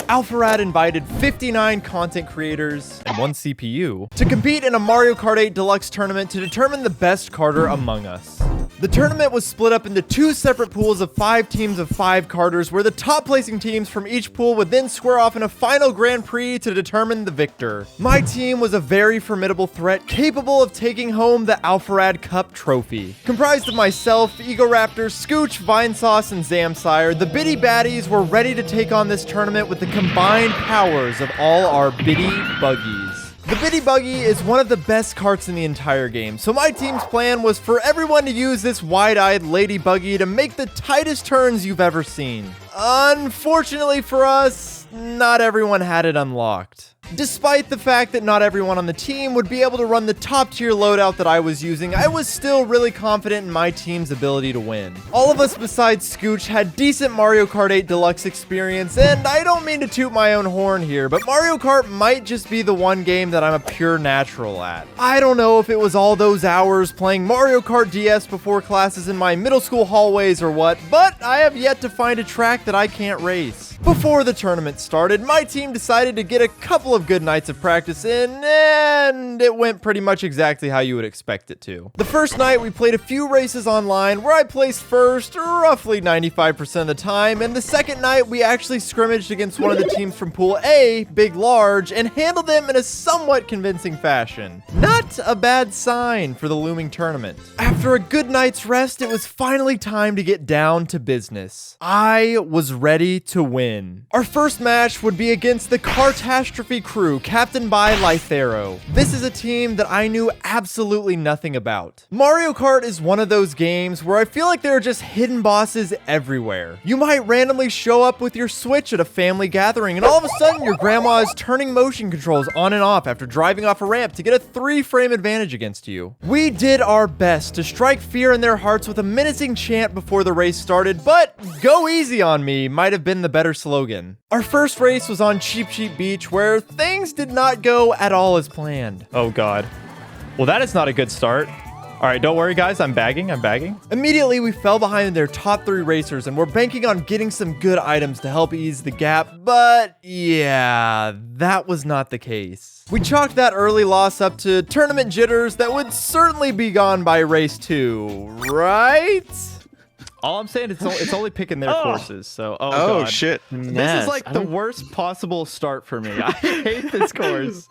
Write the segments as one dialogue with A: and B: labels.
A: Alpharad invited 59 content creators and 1 CPU to compete in a Mario Kart 8 Deluxe tournament to determine the best karter among us. The tournament was split up into 2 separate pools of 5 teams of 5 karters, where the top placing teams from each pool would then square off in a final Grand Prix to determine the victor. My team was a very formidable threat, capable of taking home the Alpharad Cup trophy. Comprised of myself, Egoraptor, Scooch, Vinesauce, and Zamsire, the Bitty Baddies were ready to take on this tournament with the combined powers of all our Bitty Buggies. The Bitty Buggy is one of the best karts in the entire game, so my team's plan was for everyone to use this wide-eyed lady buggy to make the tightest turns you've ever seen. Unfortunately for us, not everyone had it unlocked. Despite the fact that not everyone on the team would be able to run the top tier loadout that I was using, I was still really confident in my team's ability to win. All of us besides Scooch had decent Mario Kart 8 Deluxe experience, and I don't mean to toot my own horn here, but Mario Kart might just be the one game that I'm a pure natural at. I don't know if it was all those hours playing Mario Kart DS before classes in my middle school hallways or what, but I have yet to find a track that I can't race. Before the tournament started, my team decided to get a couple of good nights of practice in, and it went pretty much exactly how you would expect it to. The first night, we played a few races online where I placed first roughly 95% of the time, and the second night, we actually scrimmaged against one of the teams from Pool A, Big Large, and handled them in a somewhat convincing fashion. Not a bad sign for the looming tournament. After a good night's rest, it was finally time to get down to business. I was ready to win. Our first match would be against the Kartastrophe crew, captained by Lythero. This is a team that I knew absolutely nothing about. Mario Kart is one of those games where I feel like there are just hidden bosses everywhere. You might randomly show up with your Switch at a family gathering, and all of a sudden your grandma is turning motion controls on and off after driving off a ramp to get a 3-frame advantage against you. We did our best to strike fear in their hearts with a menacing chant before the race started, but "Go easy on me" might have been the better slogan. Our first race was on Cheap Cheap Beach, where things did not go at all as planned. Oh god. Well, that is not a good start. All right, don't worry guys, I'm bagging. Immediately, we fell behind their top 3 racers and we're banking on getting some good items to help ease the gap, but yeah, that was not the case. We chalked that early loss up to tournament jitters that would certainly be gone by race 2, right? All I'm saying is it's only picking their courses, so
B: oh
A: god.
B: Shit.
A: This is like the worst possible start for me. I hate this course.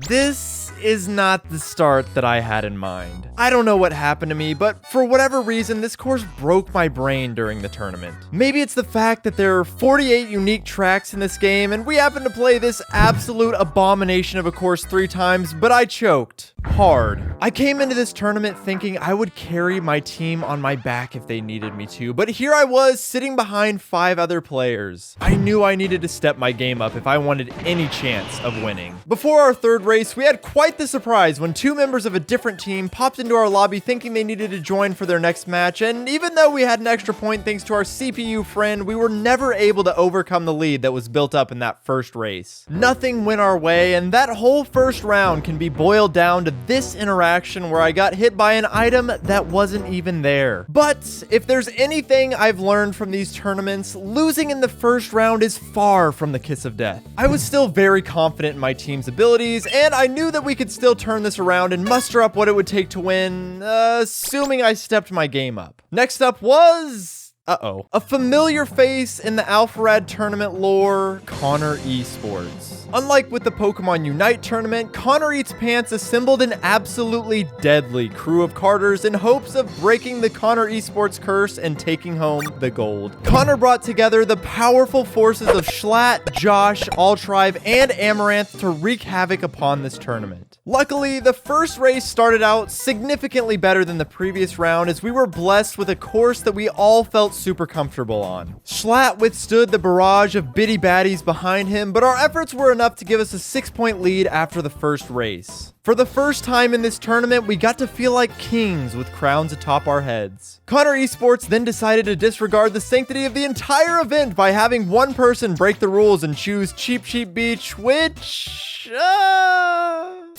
A: This is not the start that I had in mind. I don't know what happened to me, but for whatever reason, this course broke my brain during the tournament. Maybe it's the fact that there are 48 unique tracks in this game, and we happen to play this absolute abomination of a course 3 times, but I choked. Hard. I came into this tournament thinking I would carry my team on my back if they needed me to, but here I was sitting behind 5 other players. I knew I needed to step my game up if I wanted any chance of winning. Before our third race, we had quite the surprise when 2 members of a different team popped into our lobby thinking they needed to join for their next match, and even though we had an extra point thanks to our CPU friend, we were never able to overcome the lead that was built up in that first race. Nothing went our way, and that whole first round can be boiled down to this interaction where I got hit by an item that wasn't even there. But if there's anything I've learned from these tournaments, losing in the first round is far from the kiss of death. I was still very confident in my team's abilities, and I knew that we could still turn this around and muster up what it would take to win, assuming I stepped my game up. Next up was... a familiar face in the Alpharad tournament lore, Connor Esports. Unlike with the Pokemon Unite tournament, Connor Eats Pants assembled an absolutely deadly crew of karters in hopes of breaking the Connor Esports curse and taking home the gold. Connor brought together the powerful forces of Schlatt, Josh, Altrive, and Amaranth to wreak havoc upon this tournament. Luckily, the first race started out significantly better than the previous round as we were blessed with a course that we all felt super comfortable on. Schlatt withstood the barrage of Bitty Baddies behind him, but our efforts were enough to give us a 6-point lead after the first race. For the first time in this tournament, we got to feel like kings with crowns atop our heads. Connor Esports then decided to disregard the sanctity of the entire event by having one person break the rules and choose Cheap Cheap Beach, which...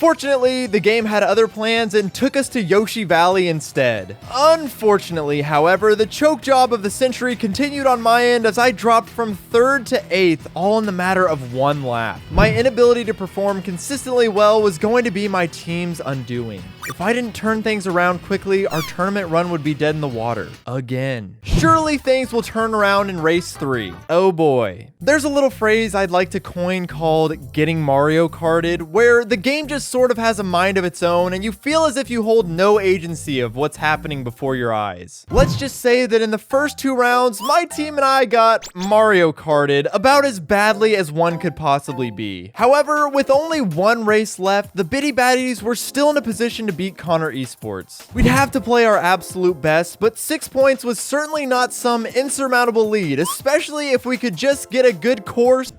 A: Fortunately, the game had other plans and took us to Yoshi Valley instead. Unfortunately, however, the choke job of the century continued on my end as I dropped from 3rd to 8th, all in the matter of 1 lap. My inability to perform consistently well was going to be my team's undoing. If I didn't turn things around quickly, our tournament run would be dead in the water. Again. Surely things will turn around in race 3. Oh boy. There's a little phrase I'd like to coin called getting Mario Karted, where the game just sort of has a mind of its own and you feel as if you hold no agency of what's happening before your eyes. Let's just say that in the first 2 rounds, my team and I got Mario Karted about as badly as one could possibly be. However, with only 1 race left, the Bitty Baddies were still in a position to beat Connor Esports. We'd have to play our absolute best, but 6 points was certainly not some insurmountable lead, especially if we could just get a good course.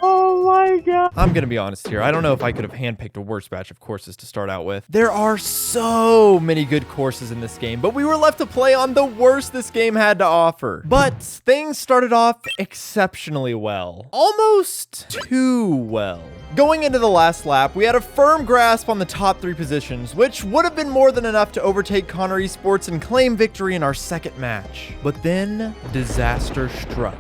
A: Oh my god. I'm gonna be honest here. I don't know if I could have handpicked a worse batch of courses to start out with. There are so many good courses in this game, but we were left to play on the worst this game had to offer. But things started off exceptionally well. Almost too well. Going into the last lap, we had a firm grasp on the top 3 positions, which would have been more than enough to overtake Connor Esports and claim victory in our second match. But then, disaster struck.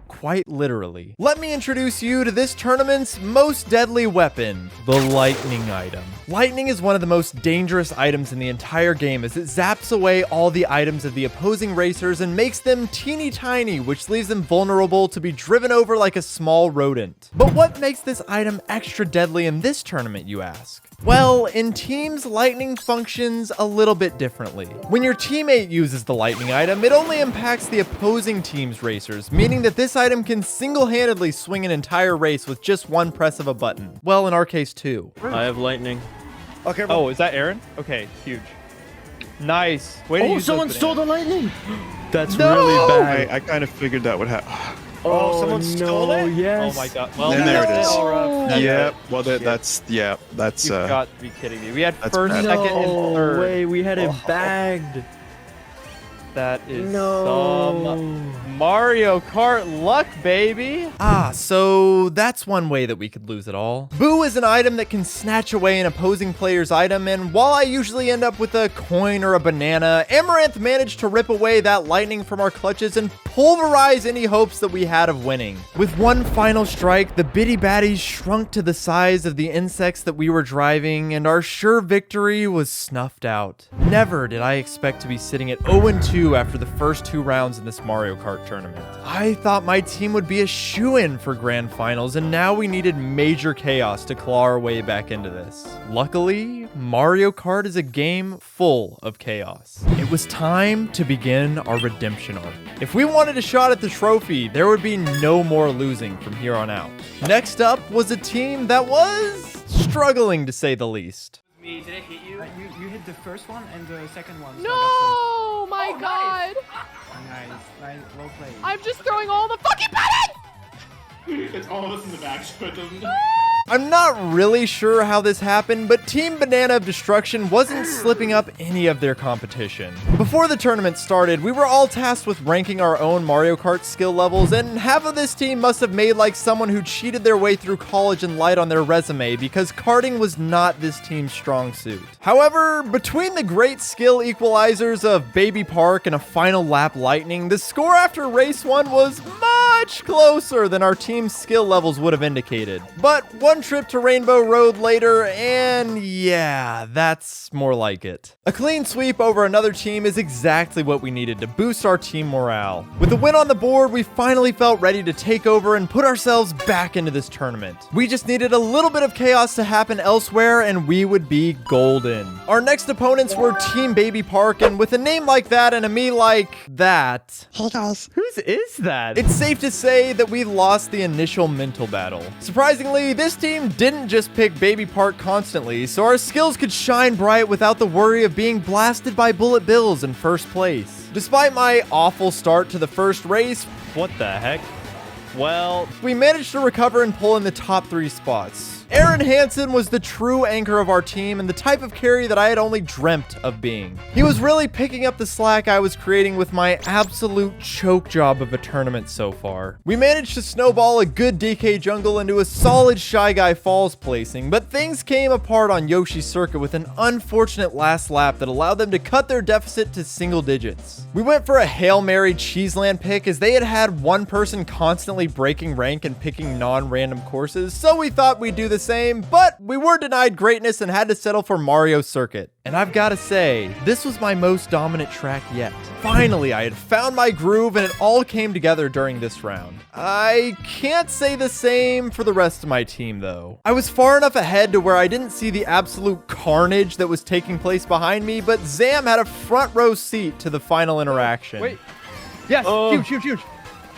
A: Quite literally. Let me introduce you to this tournament's most deadly weapon, the lightning item. Lightning is one of the most dangerous items in the entire game as it zaps away all the items of the opposing racers and makes them teeny tiny, which leaves them vulnerable to be driven over like a small rodent. But what makes this item extra deadly in this tournament, you ask? Well, in teams, lightning functions a little bit differently. When your teammate uses the lightning item, it only impacts the opposing team's racers, meaning that this item can single-handedly swing an entire race with just 1 press of a button. Well, in our case, 2.
B: I have lightning.
C: Okay.
A: Oh, is that Aaron? Okay, huge. Nice. Way to use
B: someone
A: those
B: stole the
A: bananas.
B: lightning. That's
A: No!
B: really bad.
C: I kind of figured that would happen.
B: Oh,
C: someone stole it?
B: Yes.
A: Oh my god. Well,
C: And there it
A: that's
C: is.
A: Alright.
C: Yeah. Well,
A: Shit.
C: that's
A: You've got to be kidding me. We had
C: that's
A: first,
C: bad.
A: second, and
B: No
A: third.
B: way, we had it bagged.
A: That is
B: No.
A: some Mario Kart luck, baby. Ah, so that's one way that we could lose it all. Boo is an item that can snatch away an opposing player's item, and while I usually end up with a coin or a banana, Amaranth managed to rip away that lightning from our clutches and pulverize any hopes that we had of winning. With one final strike, the Bitty Baddies shrunk to the size of the insects that we were driving, and our sure victory was snuffed out. Never did I expect to be sitting at 0-2 after the first 2 rounds in this Mario Kart tournament. I thought my team would be a shoo-in for grand finals, and now we needed major chaos to claw our way back into this. Luckily, Mario Kart is a game full of chaos. It was time to begin our redemption arc. If we wanted a shot at the trophy, there would be no more losing from here on out. Next up was a team that was struggling, to say the least.
D: Me, did I hit you? You hit the first one and the second one. So
E: No, my
D: Oh,
E: god.
D: nice, well played.
E: I'm just throwing all the fucking buttons!
D: It's all of us in the back, so it doesn't.
A: I'm not really sure how this happened, but Team Banana of Destruction wasn't slipping up any of their competition. Before the tournament started, we were all tasked with ranking our own Mario Kart skill levels, and half of this team must have made like someone who cheated their way through college and lied on their resume because karting was not this team's strong suit. However, between the great skill equalizers of Baby Park and a final lap lightning, the score after race 1 was much closer than our team's skill levels would have indicated. But one trip to Rainbow Road later, and yeah, that's more like it. A clean sweep over another team is exactly what we needed to boost our team morale. With a win on the board, we finally felt ready to take over and put ourselves back into this tournament. We just needed a little bit of chaos to happen elsewhere, and we would be golden. Our next opponents were Team Baby Park, and with a name like that and a me like that...
F: Hey guys.
A: Whose is that? It's safe to say that we lost the initial mental battle. Surprisingly, this team didn't just pick Baby Park constantly, so our skills could shine bright without the worry of being blasted by bullet bills in first place. Despite my awful start to the first race, what the heck? Well, we managed to recover and pull in the top 3 spots. Aaron Hansen was the true anchor of our team and the type of carry that I had only dreamt of being. He was really picking up the slack I was creating with my absolute choke job of a tournament so far. We managed to snowball a good DK jungle into a solid Shy Guy Falls placing, but things came apart on Yoshi's circuit with an unfortunate last lap that allowed them to cut their deficit to single digits. We went for a Hail Mary Cheeseland pick as they had one person constantly breaking rank and picking non-random courses, so we thought we'd do the same, but we were denied greatness and had to settle for Mario Circuit. And I've got to say, this was my most dominant track yet. Finally, I had found my groove and it all came together during this round. I can't say the same for the rest of my team though. I was far enough ahead to where I didn't see the absolute carnage that was taking place behind me, but Zam had a front row seat to the final interaction.
E: Wait. Yes, huge.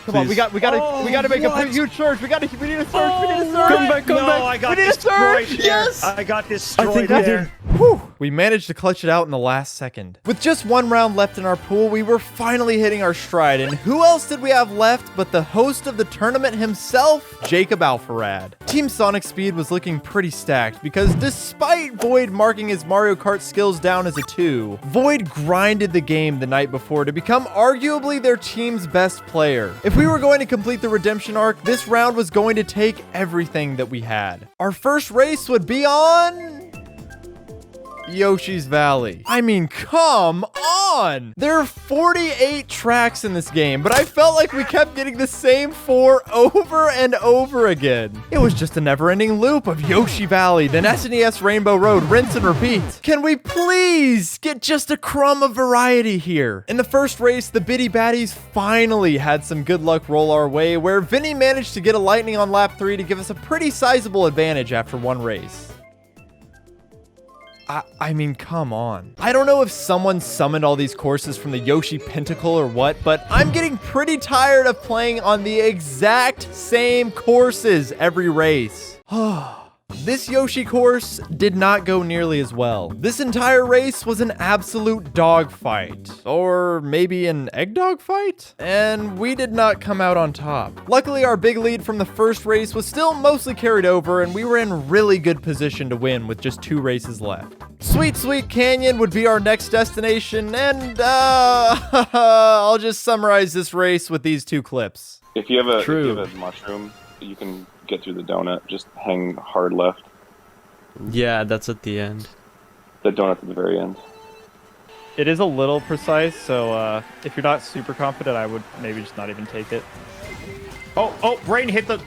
E: Come on, we gotta make a huge surge. We need a surge. We need a surge.
B: Come back.
C: I got
E: We need a
C: destroyed
E: surge.
C: there.
E: Yes.
C: I got
B: I
C: destroyed
B: think we
C: there.
B: did.
A: Whew. We managed to clutch it out in the last second. With just one round left in our pool, we were finally hitting our stride. And who else did we have left but the host of the tournament himself, Jacob Alpharad? Team Sonic Speed was looking pretty stacked because despite Void marking his Mario Kart skills down as a 2, Void grinded the game the night before to become arguably their team's best player. If we were going to complete the redemption arc, this round was going to take everything that we had. Our first race would be on Yoshi's Valley. I mean, come on! There are 48 tracks in this game, but I felt like we kept getting the same 4 over and over again. It was just a never-ending loop of Yoshi Valley, then SNES Rainbow Road, rinse and repeat. Can we please get just a crumb of variety here? In the first race, the Bitty Baddies finally had some good luck roll our way, where Vinny managed to get a lightning on lap 3 to give us a pretty sizable advantage after one race. I mean, come on. I don't know if someone summoned all these courses from the Yoshi Pentacle or what, but I'm getting pretty tired of playing on the exact same courses every race. This Yoshi course did not go nearly as well. This entire race was an absolute dogfight. Or maybe an egg dog fight? And we did not come out on top. Luckily, our big lead from the first race was still mostly carried over, and we were in really good position to win with just 2 races left. Sweet Sweet Canyon would be our next destination, and I'll just summarize this race with these 2 clips.
F: If you have a mushroom, you can get through the donut. Just hang hard left.
B: Yeah, that's at the end.
F: The donut at the very end.
E: It is a little precise, so if you're not super confident, I would maybe just not even take it.
G: Oh, Brain hit the...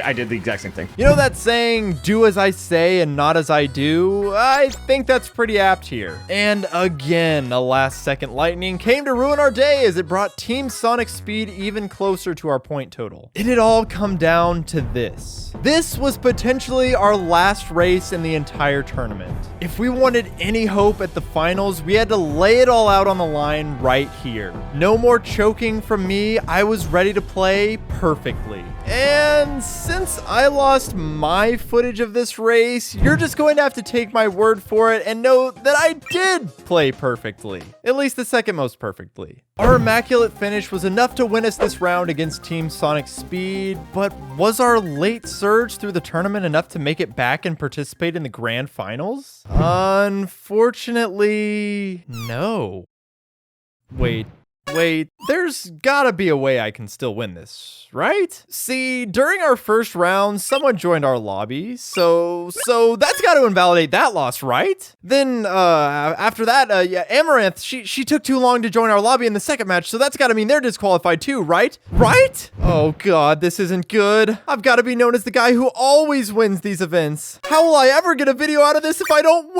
G: I did the exact same thing.
A: You know that saying, do as I say and not as I do? I think that's pretty apt here. And again, a last second lightning came to ruin our day as it brought Team Sonic Speed even closer to our point total. It had all come down to this. This was potentially our last race in the entire tournament. If we wanted any hope at the finals, we had to lay it all out on the line right here. No more choking from me. I was ready to play perfectly. And since I lost my footage of this race, you're just going to have to take my word for it and know that I did play perfectly. At least the second most perfectly. Our immaculate finish was enough to win us this round against Team Sonic Speed, but was our late surge through the tournament enough to make it back and participate in the grand finals? Unfortunately, no. Wait, there's gotta be a way I can still win this, right? See, during our first round, someone joined our lobby, so that's gotta invalidate that loss, right? Then, after that, Amaranth, she took too long to join our lobby in the second match, so that's gotta mean they're disqualified too, right? Right? Oh god, this isn't good. I've gotta be known as the guy who always wins these events. How will I ever get a video out of this if I don't win?